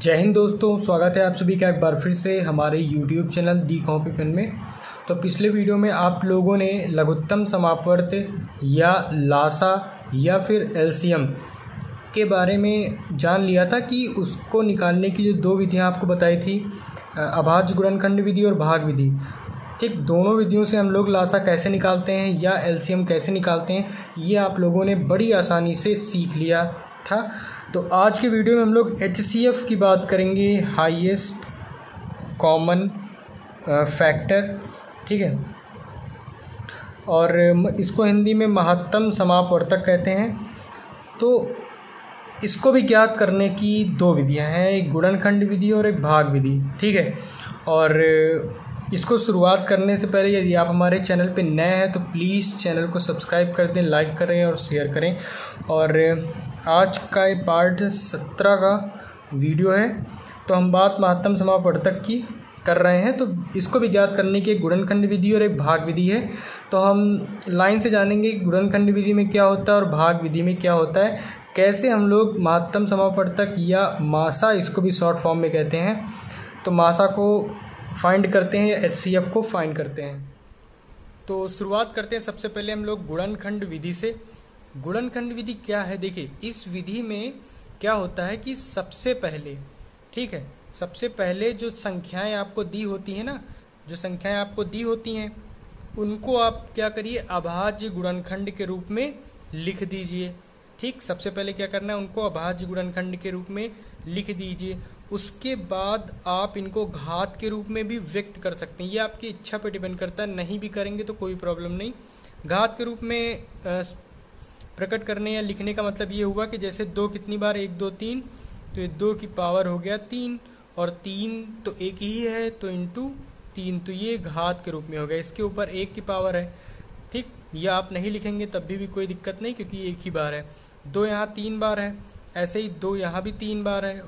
जय हिंद दोस्तों, स्वागत है आप सभी का एक बार फिर से हमारे YouTube चैनल दी कॉपी पेन में। तो पिछले वीडियो में आप लोगों ने लघुत्तम समापवर्त या लासा या फिर एलसीएम के बारे में जान लिया था कि उसको निकालने की जो दो विधियां आपको बताई थी, अभाज्य गुणनखंड विधि और भाग विधि। ठीक, दोनों विधियों से हम लोग लासा कैसे निकालते हैं या एलसीएम कैसे निकालते हैं, ये आप लोगों ने बड़ी आसानी से सीख लिया था। तो आज के वीडियो में हम लोग एचसीएफ की बात करेंगे, हाईएस्ट कॉमन फैक्टर। ठीक है, और इसको हिंदी में महत्तम समापवर्तक कहते हैं। तो इसको भी ज्ञात करने की दो विधियां हैं, एक गुणनखंड विधि और एक भाग विधि। ठीक है, और इसको शुरुआत करने से पहले यदि आप हमारे चैनल पे नए हैं तो प्लीज़ चैनल को सब्सक्राइब कर दें, लाइक करें और शेयर करें। और आज का ये पार्ट 17 का वीडियो है। तो हम बात महत्तम समापवर्तक की कर रहे हैं। तो इसको भी ज्ञात करने की एक गुणनखंड विधि और एक भाग विधि है। तो हम लाइन से जानेंगे गुणनखंड विधि में क्या होता है और भाग विधि में क्या होता है, कैसे हम लोग महत्तम समापवर्तक या मासा, इसको भी शॉर्ट फॉर्म में कहते हैं, तो मासा को फाइंड करते हैं या एचसीएफ को फाइंड करते हैं। तो शुरुआत करते हैं सबसे पहले हम लोग गुणनखंड विधि से। गुणनखंड विधि क्या है, देखिए इस विधि में क्या होता है कि सबसे पहले, ठीक है, सबसे पहले जो संख्याएं आपको दी होती हैं ना, जो संख्याएं आपको दी होती हैं उनको आप क्या करिए, अभाज्य गुणनखंड के रूप में लिख दीजिए। ठीक, सबसे पहले क्या करना है, उनको अभाज्य गुणनखंड के रूप में लिख दीजिए। उसके बाद आप इनको घात के रूप में भी व्यक्त कर सकते हैं, ये आपकी इच्छा पर डिपेंड करता है, नहीं भी करेंगे तो कोई प्रॉब्लम नहीं। घात के रूप में प्रकट करने या लिखने का मतलब ये हुआ कि जैसे 2 कितनी बार, 1 2 3, तो ये 2 की पावर हो गया 3, और 3 तो एक ही है तो इंटू 3, तो ये घात के रूप में हो गया। इसके ऊपर 1 की पावर है। ठीक, ये आप नहीं लिखेंगे तब भी कोई दिक्कत नहीं, क्योंकि एक ही बार है। 2 यहाँ 3 बार है, ऐसे ही 2 यहाँ भी 3 बार है,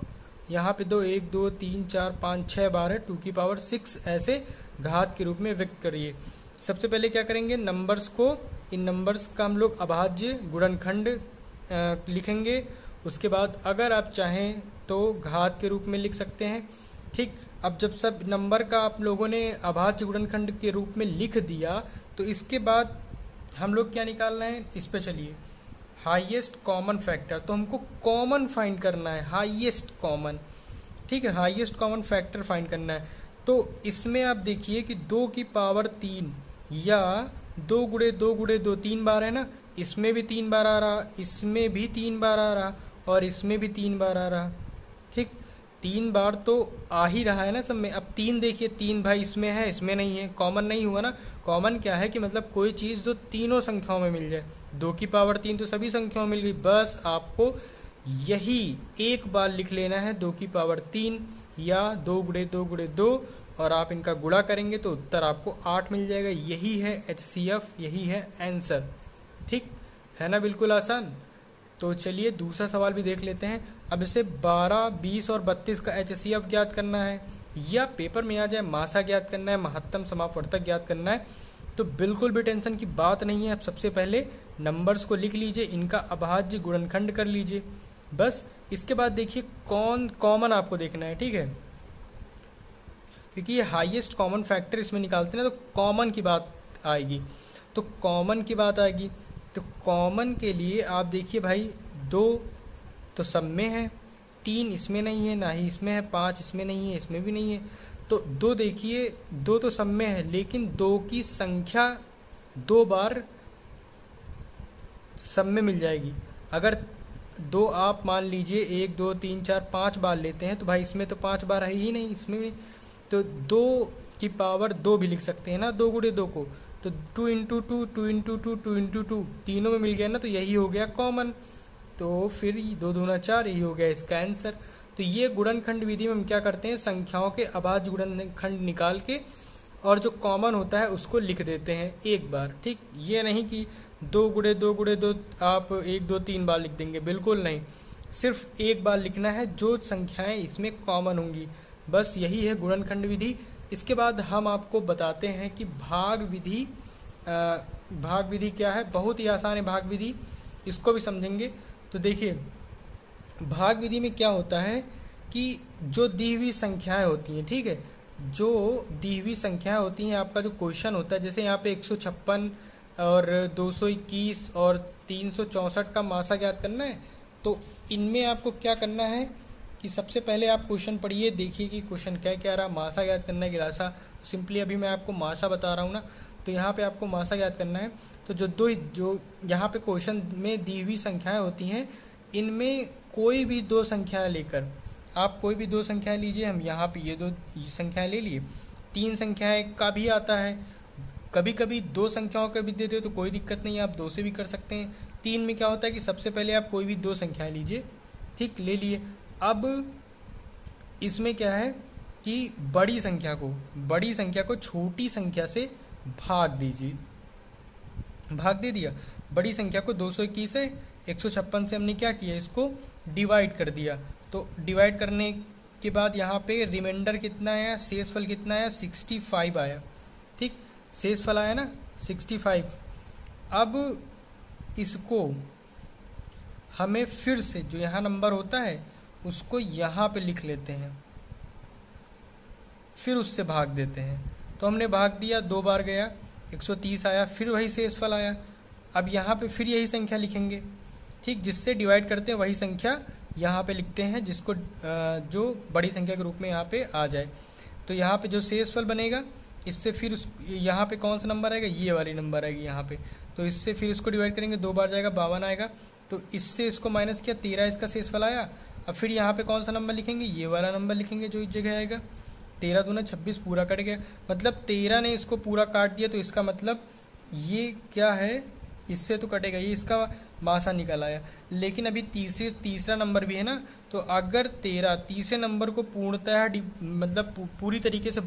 यहाँ पे 2 1 2 3 4 5 6 बार है, 2 की पावर 6, ऐसे घात के रूप में व्यक्त करिए। सबसे पहले क्या करेंगे, नंबर्स को, इन नंबर्स का हम लोग अभाज्य गुणनखंड लिखेंगे। उसके बाद अगर आप चाहें तो घात के रूप में लिख सकते हैं। ठीक, अब जब सब नंबर का आप लोगों ने अभाज्य गुणनखंड के रूप में लिख दिया, तो इसके बाद हम लोग क्या निकालना है, इस पे चलिए, हाईएस्ट कॉमन फैक्टर। तो हमको कॉमन फाइंड करना है, हाईएस्ट कॉमन। ठीक है, हाईएस्ट कॉमन फैक्टर फाइंड करना है। तो इसमें आप देखिए कि 2 की पावर 3 या 2 गुणे 2 गुणे 2 3 बार है ना, इसमें भी 3 बार आ रहा, इसमें भी 3 बार आ रहा, और इसमें भी 3 बार आ रहा। ठीक, 3 बार तो आ ही रहा है ना सब में। अब 3 देखिए, 3 भाई इसमें है, इसमें नहीं है, कॉमन नहीं हुआ ना। कॉमन क्या है कि मतलब कोई चीज़ जो तीनों संख्याओं में मिल जाए। 2 की पावर 3 तो सभी संख्याओं में मिल गई, बस आपको यही एक बार लिख लेना है, 2 की पावर 3 या 2 गुणे 2 गुणे 2, और आप इनका गुणा करेंगे तो उत्तर आपको 8 मिल जाएगा। यही है एचसीएफ, यही है आंसर। ठीक है ना, बिल्कुल आसान। तो चलिए दूसरा सवाल भी देख लेते हैं। अब इसे 12, 20 और 32 का एचसीएफ ज्ञात करना है, या पेपर में आ जाए मासा ज्ञात करना है, महत्तम समापवर्तक ज्ञात करना है। तो बिल्कुल भी टेंशन की बात नहीं है। अब सबसे पहले नंबर्स को लिख लीजिए, इनका अभाज्य गुणनखंड कर लीजिए, बस। इसके बाद देखिए कौन कॉमन आपको देखना है। ठीक है, क्योंकि ये हाईएस्ट कॉमन फैक्टर इसमें निकालते हैं ना, तो कॉमन की बात आएगी। तो कॉमन की बात आएगी, तो कॉमन के लिए आप देखिए भाई, 2 तो सब में है, 3 इसमें नहीं है, ना ही इसमें है, 5 इसमें नहीं है, इसमें भी नहीं है। तो 2 देखिए, 2 तो सब में है, लेकिन 2 की संख्या 2 बार सब में मिल जाएगी। अगर 2 आप मान लीजिए 1 2 3 4 5 बार लेते हैं, तो भाई इसमें तो 5 बार है ही नहीं, इसमें भी। तो 2 की पावर 2 भी लिख सकते हैं ना, 2 गुणे 2 को, तो 2 इंटू 2 2 इंटू 2 2 इंटू 2 तीनों में मिल गया ना, तो यही हो गया कॉमन। तो फिर 2 दूना 4, यही हो गया इसका आंसर। तो ये गुणनखंड विधि में हम क्या करते हैं, संख्याओं के अभाज्य गुणनखंड निकाल के और जो कॉमन होता है उसको लिख देते हैं एक बार। ठीक, ये नहीं कि 2 गुणे 2 गुणे 2 आप 1 2 3 बार लिख देंगे, बिल्कुल नहीं। सिर्फ एक बार लिखना है जो संख्याएं इसमें कॉमन होंगी, बस यही है गुणनखंड विधि। इसके बाद हम आपको बताते हैं कि भाग विधि। भाग विधि क्या है, बहुत ही आसान है भाग विधि, इसको भी समझेंगे। तो देखिए भाग विधि में क्या होता है कि जो दी हुई संख्याएं होती हैं, ठीक है, जो दी हुई संख्याएं होती हैं, आपका जो क्वेश्चन होता है, जैसे यहाँ पे 156 और 221 और 364 का मासा ज्ञात करना है, तो इनमें आपको क्या करना है कि सबसे पहले आप क्वेश्चन पढ़िए, देखिए कि क्वेश्चन क्या क्या रहा। मासा ज्ञात करना है कि लासा, सिंपली अभी मैं आपको मासा बता रहा हूँ ना, तो यहाँ पे आपको मासा ज्ञात करना है। तो जो यहाँ पे क्वेश्चन में दी हुई संख्याएं होती हैं, इनमें कोई भी दो संख्याएं लेकर, आप कोई भी दो संख्याएं लीजिए। हम यहाँ पे ये दो संख्याएं ले लिए। 3 संख्याएं का भी आता है, कभी कभी 2 संख्याओं का भी देते हो तो कोई दिक्कत नहीं है, आप 2 से भी कर सकते हैं। 3 में क्या होता है कि सबसे पहले आप कोई भी 2 संख्याएं लीजिए, ठीक, ले लिए। अब इसमें क्या है कि बड़ी संख्या को छोटी संख्या से भाग दीजिए। भाग दे दिया, बड़ी संख्या को 221 है, 156 से हमने क्या किया, इसको डिवाइड कर दिया। तो डिवाइड करने के बाद यहाँ पे रिमाइंडर कितना आया, शेषफल कितना आया, 65 आया, ठीक, शेषफल आया ना 65। अब इसको हमें फिर से जो यहाँ नंबर होता है उसको यहाँ पे लिख लेते हैं, फिर उससे भाग देते हैं। तो हमने भाग दिया, 2 बार गया, 130 आया, फिर वही शेषफल आया। अब यहाँ पे फिर यही संख्या लिखेंगे, ठीक, जिससे डिवाइड करते हैं वही संख्या यहाँ पे लिखते हैं, जिसको जो बड़ी संख्या के रूप में यहाँ पे आ जाए। तो यहाँ पे जो शेषफल बनेगा, इससे फिर यहाँ पे कौन सा नंबर आएगा, ये वाली नंबर आएगी यहाँ पे। तो इससे फिर इसको डिवाइड करेंगे, 2 बार जाएगा, 52 आएगा। तो इससे इसको माइनस किया, 13 इसका शेषफल आया। अब फिर यहाँ पे कौन सा नंबर लिखेंगे, ये वाला नंबर लिखेंगे जो इस जगह आएगा। 13 दूना 26 पूरा कट गया, मतलब 13 ने इसको पूरा काट दिया। तो इसका मतलब ये क्या है, इससे तो कटेगा, ये इसका मासा निकल आया। लेकिन अभी तीसरा नंबर भी है ना, तो अगर 13 तीसरे नंबर को पूर्णतः मतलब पूरी तरीके से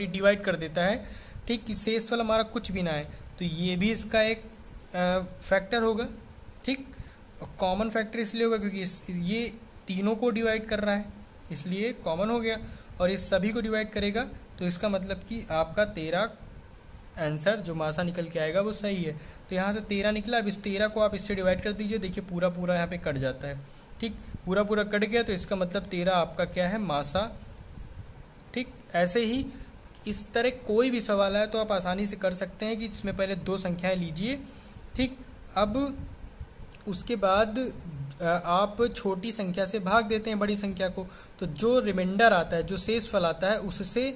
डिवाइड कर देता है, ठीक, शेषफल हमारा कुछ भी ना है, तो ये भी इसका एक फैक्टर होगा, ठीक। कॉमन फैक्टर इसलिए होगा क्योंकि ये तीनों को डिवाइड कर रहा है, इसलिए कॉमन हो गया। और इस सभी को डिवाइड करेगा, तो इसका मतलब कि आपका 13 आंसर जो मासा निकल के आएगा वो सही है। तो यहाँ से 13 निकला। अब इस 13 को आप इससे डिवाइड कर दीजिए, देखिए पूरा पूरा यहाँ पे कट जाता है, ठीक, पूरा पूरा कट गया। तो इसका मतलब 13 आपका क्या है, मासा, ठीक। ऐसे ही इस तरह कोई भी सवाल है तो आप आसानी से कर सकते हैं कि इसमें पहले 2 संख्याएं लीजिए, ठीक। अब उसके बाद आप छोटी संख्या से भाग देते हैं बड़ी संख्या को, तो जो रिमाइंडर आता है, जो शेषफल आता है, उससे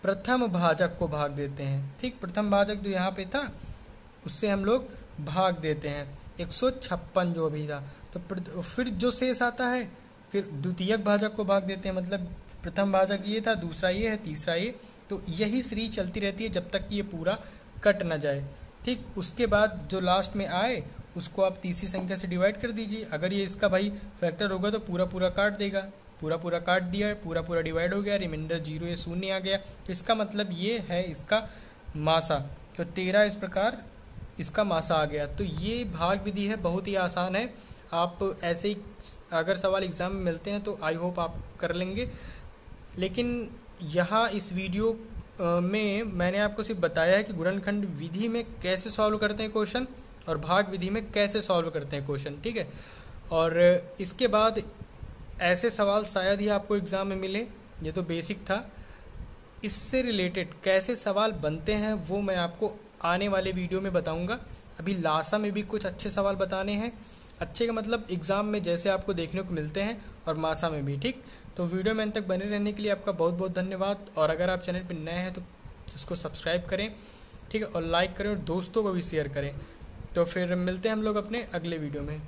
प्रथम भाजक को भाग देते हैं, ठीक। प्रथम भाजक जो यहाँ पे था उससे हम लोग भाग देते हैं 156 जो अभी था। तो फिर जो शेष आता है फिर द्वितीयक भाजक को भाग देते हैं, मतलब प्रथम भाजक ये था, दूसरा ये है, तीसरा ये। तो यही सीरीज चलती रहती है जब तक कि ये पूरा कट ना जाए, ठीक। उसके बाद जो लास्ट में आए उसको आप तीसरी संख्या से डिवाइड कर दीजिए। अगर ये इसका भाई फैक्टर होगा तो पूरा पूरा काट देगा, पूरा पूरा काट दिया, पूरा पूरा डिवाइड हो गया, रिमाइंडर 0 या 0 आ गया। तो इसका मतलब ये है इसका मासा। तो 13 इस प्रकार इसका मासा आ गया। तो ये भाग विधि है, बहुत ही आसान है। आप ऐसे ही अगर सवाल एग्ज़ाम में मिलते हैं तो आई होप आप कर लेंगे। लेकिन यहाँ इस वीडियो में मैंने आपको सिर्फ बताया है कि गुणनखंड विधि में कैसे सॉल्व करते हैं क्वेश्चन और भाग विधि में कैसे सॉल्व करते हैं क्वेश्चन, ठीक है। और इसके बाद ऐसे सवाल शायद ही आपको एग्ज़ाम में मिले, ये तो बेसिक था। इससे रिलेटेड कैसे सवाल बनते हैं वो मैं आपको आने वाले वीडियो में बताऊंगा। अभी लासा में भी कुछ अच्छे सवाल बताने हैं, अच्छे का मतलब एग्ज़ाम में जैसे आपको देखने को मिलते हैं, और मासा में भी, ठीक। तो वीडियो में अंत तक बने रहने के लिए आपका बहुत बहुत धन्यवाद। और अगर आप चैनल पर नए हैं तो इसको सब्सक्राइब करें, ठीक है, और लाइक करें और दोस्तों को भी शेयर करें। तो फिर मिलते हैं हम लोग अपने अगले वीडियो में।